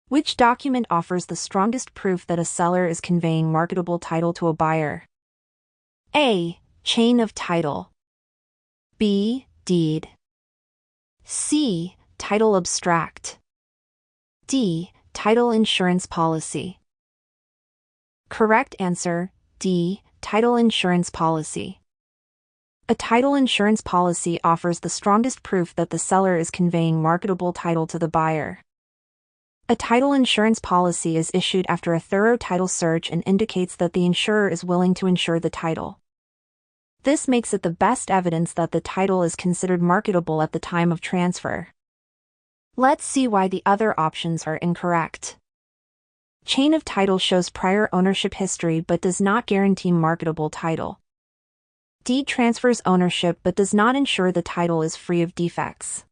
Which document offers the strongest proof that a seller is conveying marketable title to a buyer? A. Chain of title. B. Deed. C. Title abstract. D. Title insurance policy. Correct answer, D. Title insurance policy. A title insurance policy offers the strongest proof that the seller is conveying marketable title to the buyer. A title insurance policy is issued after a thorough title search and indicates that the insurer is willing to insure the title. This makes it the best evidence that the title is considered marketable at the time of transfer. Let's see why the other options are incorrect. Chain of title shows prior ownership history but does not guarantee marketable title. Deed transfers ownership but does not ensure the title is free of defects.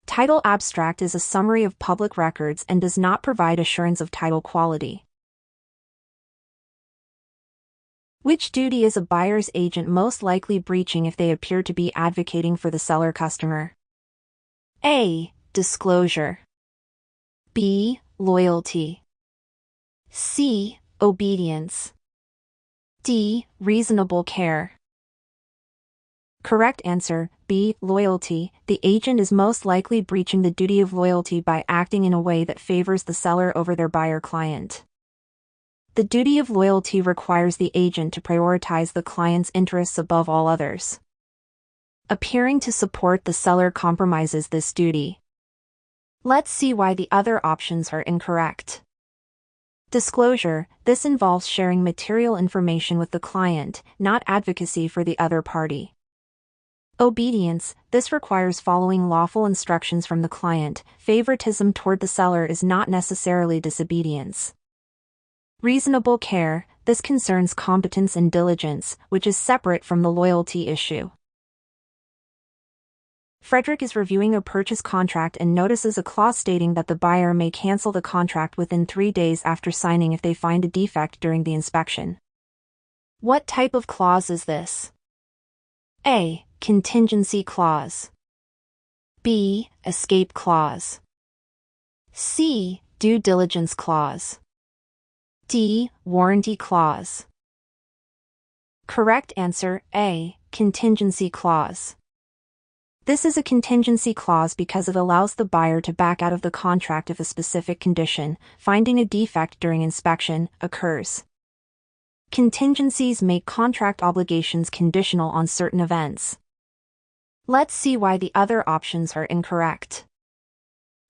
Title abstract is a summary of public records and does not provide assurance of title quality. Which duty is a buyer's agent most likely breaching if they appear to be advocating for the seller customer? A. Disclosure. B. Loyalty. C. Obedience. D. Reasonable care. Correct answer, B. Loyalty. The agent is most likely breaching the duty of loyalty by acting in a way that favors the seller over their buyer client. The duty of loyalty requires the agent to prioritize the client's interests above all others. Appearing to support the seller compromises this duty. Let's see why the other options are incorrect. Disclosure. This involves sharing material information with the client, not advocacy for the other party. Obedience. This requires following lawful instructions from the client. Favoritism toward the seller is not necessarily disobedience. Reasonable care. This concerns competence and diligence, which is separate from the loyalty issue. Frederick is reviewing a purchase contract and notices a clause stating that the buyer may cancel the contract within 3 days after signing if they find a defect during the inspection. What type of clause is this? A. Contingency clause. B. Escape clause. C. Due diligence clause. D. Warranty clause. Correct answer, A. Contingency clause. This is a contingency clause because it allows the buyer to back out of the contract if a specific condition, finding a defect during inspection, occurs. Contingencies make contract obligations conditional on certain events. Let's see why the other options are incorrect.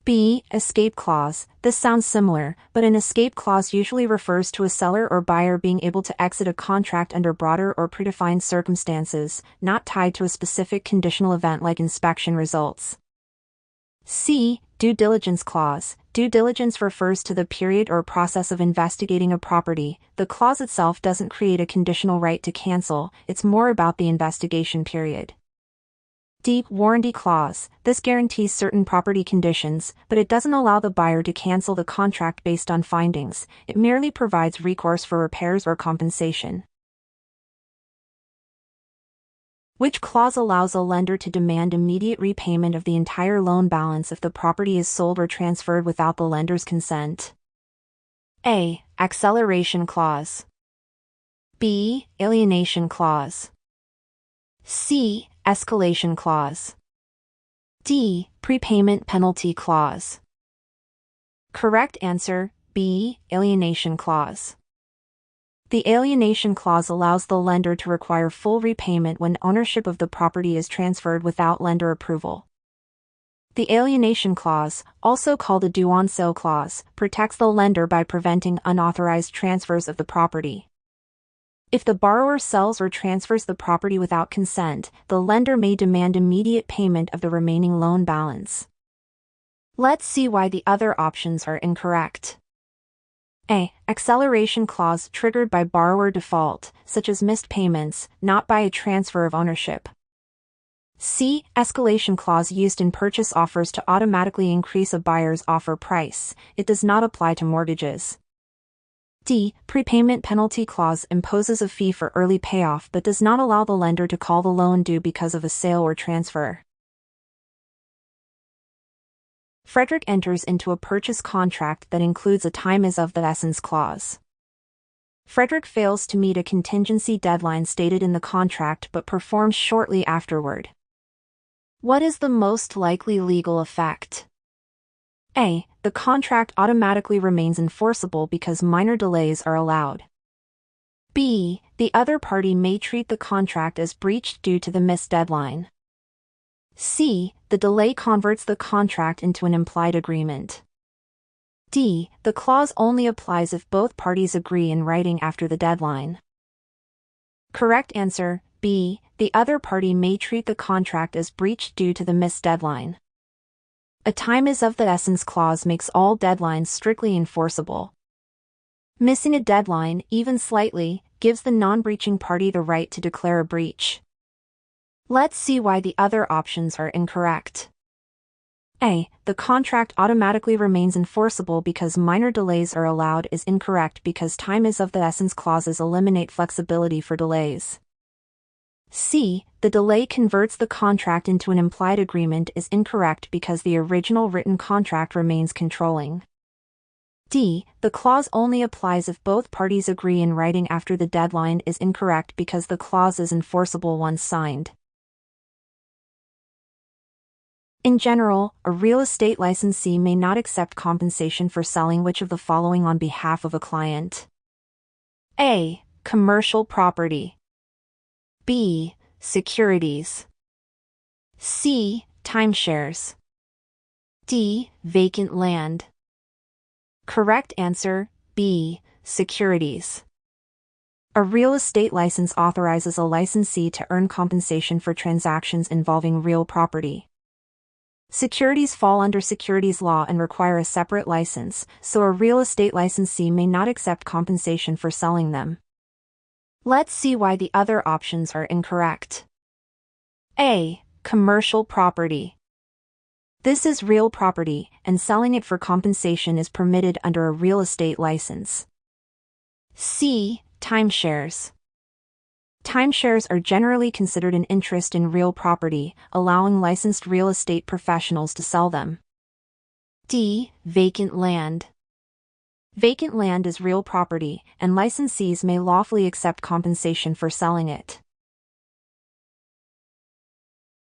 B. Escape clause. This sounds similar, but an escape clause usually refers to a seller or buyer being able to exit a contract under broader or predefined circumstances, not tied to a specific conditional event like inspection results. C. Due diligence clause. Due diligence refers to the period or process of investigating a property. The clause itself doesn't create a conditional right to cancel, it's more about the investigation period. D. Warranty clause. This guarantees certain property conditions, but it doesn't allow the buyer to cancel the contract based on findings. It merely provides recourse for repairs or compensation. Which clause allows a lender to demand immediate repayment of the entire loan balance if the property is sold or transferred without the lender's consent? A. Acceleration clause. B. Alienation clause. C. Escalation clause. D. Prepayment penalty clause. Correct answer, B. Alienation clause. The alienation clause allows the lender to require full repayment when ownership of the property is transferred without lender approval. The alienation clause, also called a due on sale clause, protects the lender by preventing unauthorized transfers of the property. If the borrower sells or transfers the property without consent, the lender may demand immediate payment of the remaining loan balance. Let's see why the other options are incorrect. A. Acceleration clause triggered by borrower default, such as missed payments, not by a transfer of ownership. C. Escalation clause used in purchase offers to automatically increase a buyer's offer price. It does not apply to mortgages. D. Prepayment penalty clause imposes a fee for early payoff but does not allow the lender to call the loan due because of a sale or transfer. Frederick enters into a purchase contract that includes a time is of the essence clause. Frederick fails to meet a contingency deadline stated in the contract but performs shortly afterward. What is the most likely legal effect? A. The contract automatically remains enforceable because minor delays are allowed. B. The other party may treat the contract as breached due to the missed deadline. C. The delay converts the contract into an implied agreement. D. The clause only applies if both parties agree in writing after the deadline. Correct answer, B. The other party may treat the contract as breached due to the missed deadline. A time is of the essence clause makes all deadlines strictly enforceable. Missing a deadline, even slightly, gives the non-breaching party the right to declare a breach. Let's see why the other options are incorrect. A. The contract automatically remains enforceable because minor delays are allowed is incorrect because time is of the essence clauses eliminate flexibility for delays. C. The delay converts the contract into an implied agreement is incorrect because the original written contract remains controlling. D. The clause only applies if both parties agree in writing after the deadline is incorrect because the clause is enforceable once signed. In general, a real estate licensee may not accept compensation for selling which of the following on behalf of a client? A. Commercial property. B. Securities. C. Timeshares. D. Vacant land. Correct answer, B. Securities. A real estate license authorizes a licensee to earn compensation for transactions involving real property. Securities fall under securities law and require a separate license, so a real estate licensee may not accept compensation for selling them. Let's see why the other options are incorrect. A. Commercial property. This is real property, and selling it for compensation is permitted under a real estate license. C. Timeshares. Timeshares are generally considered an interest in real property, allowing licensed real estate professionals to sell them. D. Vacant land. Vacant land is real property, and licensees may lawfully accept compensation for selling it.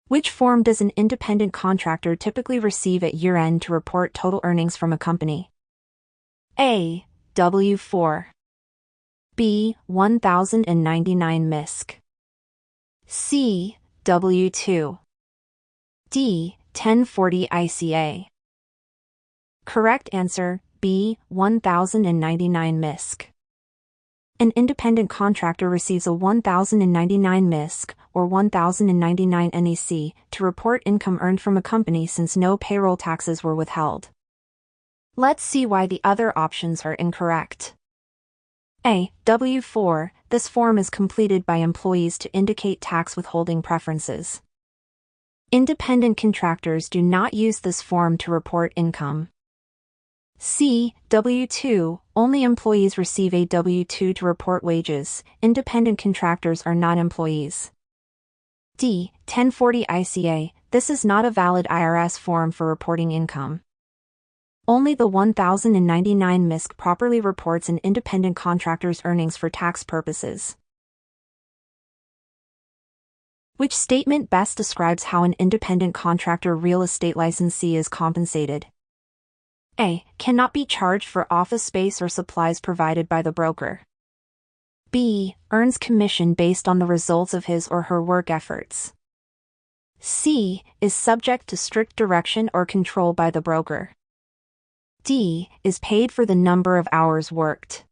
Which form does an independent contractor typically receive at year-end to report total earnings from a company? A. W-4. B. 1099 MISC. C. W-2. D. 1040 ICA. Correct answer, B. 1099 MISC. An independent contractor receives a 1099 MISC, or 1099 NEC, to report income earned from a company since no payroll taxes were withheld. Let's see why the other options are incorrect. A. W-4. This form is completed by employees to indicate tax withholding preferences. Independent contractors do not use this form to report income. C. W-2. Only employees receive a W-2 to report wages. Independent contractors are not employees. D. 1040 ICA. This is not a valid IRS form for reporting income. Only the 1099 MISC properly reports an independent contractor's earnings for tax purposes. Which statement best describes how an independent contractor real estate licensee is compensated? A. Cannot be charged for office space or supplies provided by the broker. B. Earns commission based on the results of his or her work efforts. C. Is subject to strict direction or control by the broker. D. Is paid for the number of hours worked.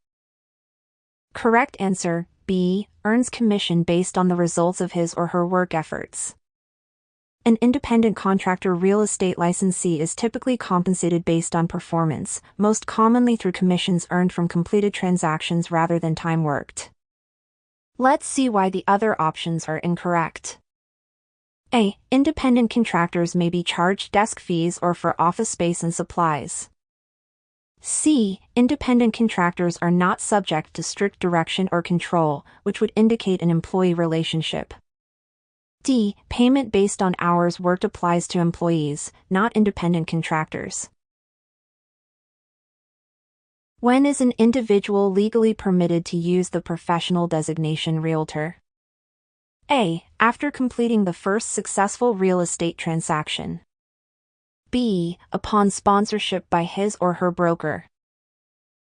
Correct answer, B. Earns commission based on the results of his or her work efforts. An independent contractor real estate licensee is typically compensated based on performance, most commonly through commissions earned from completed transactions rather than time worked. Let's see why the other options are incorrect. A. Independent contractors may be charged desk fees or for office space and supplies. C. Independent contractors are not subject to strict direction or control, which would indicate an employee relationship. D. Payment based on hours worked applies to employees, not independent contractors. When is an individual legally permitted to use the professional designation realtor? A. After completing the first successful real estate transaction. B. Upon sponsorship by his or her broker.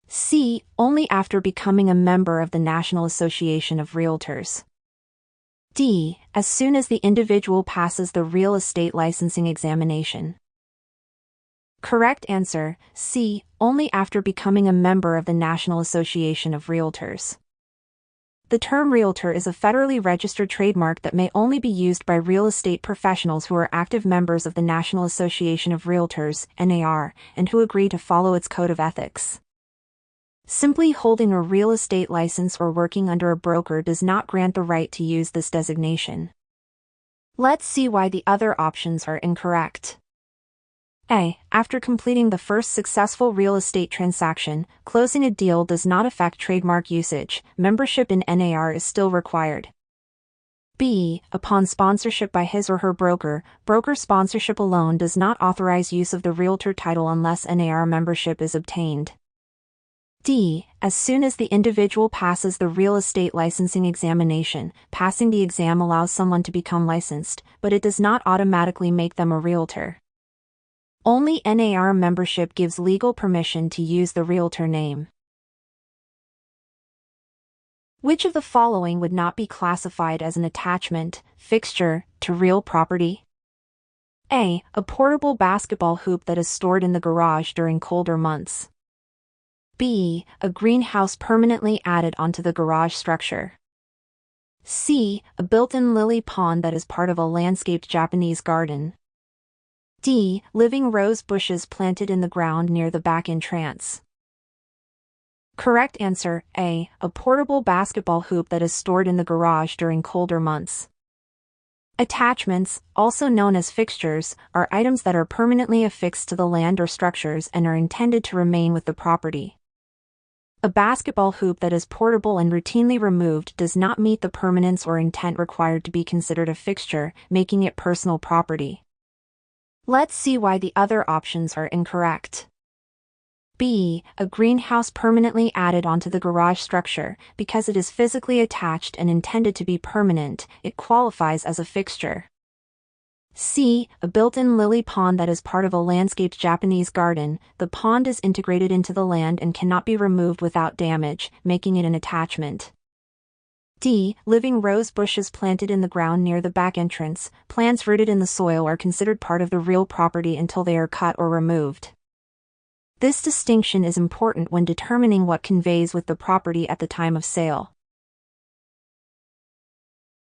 C. Only after becoming a member of the National Association of Realtors. D. As soon as the individual passes the real estate licensing examination. Correct answer, C. Only after becoming a member of the National Association of Realtors. The term realtor is a federally registered trademark that may only be used by real estate professionals who are active members of the National Association of Realtors, NAR, and who agree to follow its code of ethics. Simply holding a real estate license or working under a broker does not grant the right to use this designation. Let's see why the other options are incorrect. A. After completing the first successful real estate transaction, closing a deal does not affect trademark usage. Membership in NAR is still required. B. Upon sponsorship by his or her broker, broker sponsorship alone does not authorize use of the realtor title unless NAR membership is obtained. D. As soon as the individual passes the real estate licensing examination, passing the exam allows someone to become licensed, but it does not automatically make them a realtor. Only NAR membership gives legal permission to use the realtor name. Which of the following would not be classified as an attachment, fixture, to real property? A. A portable basketball hoop that is stored in the garage during colder months. B. A greenhouse permanently added onto the garage structure. C. A built-in lily pond that is part of a landscaped Japanese garden. D. Living rose bushes planted in the ground near the back entrance. Correct answer, A. A portable basketball hoop that is stored in the garage during colder months. Attachments, also known as fixtures, are items that are permanently affixed to the land or structures and are intended to remain with the property. A basketball hoop that is portable and routinely removed does not meet the permanence or intent required to be considered a fixture, making it personal property. Let's see why the other options are incorrect. B. A greenhouse permanently added onto the garage structure. Because it is physically attached and intended to be permanent, it qualifies as a fixture. C. A built-in lily pond that is part of a landscaped Japanese garden. The pond is integrated into the land and cannot be removed without damage, making it an attachment. D. Living rose bushes planted in the ground near the back entrance. Plants rooted in the soil are considered part of the real property until they are cut or removed. This distinction is important when determining what conveys with the property at the time of sale.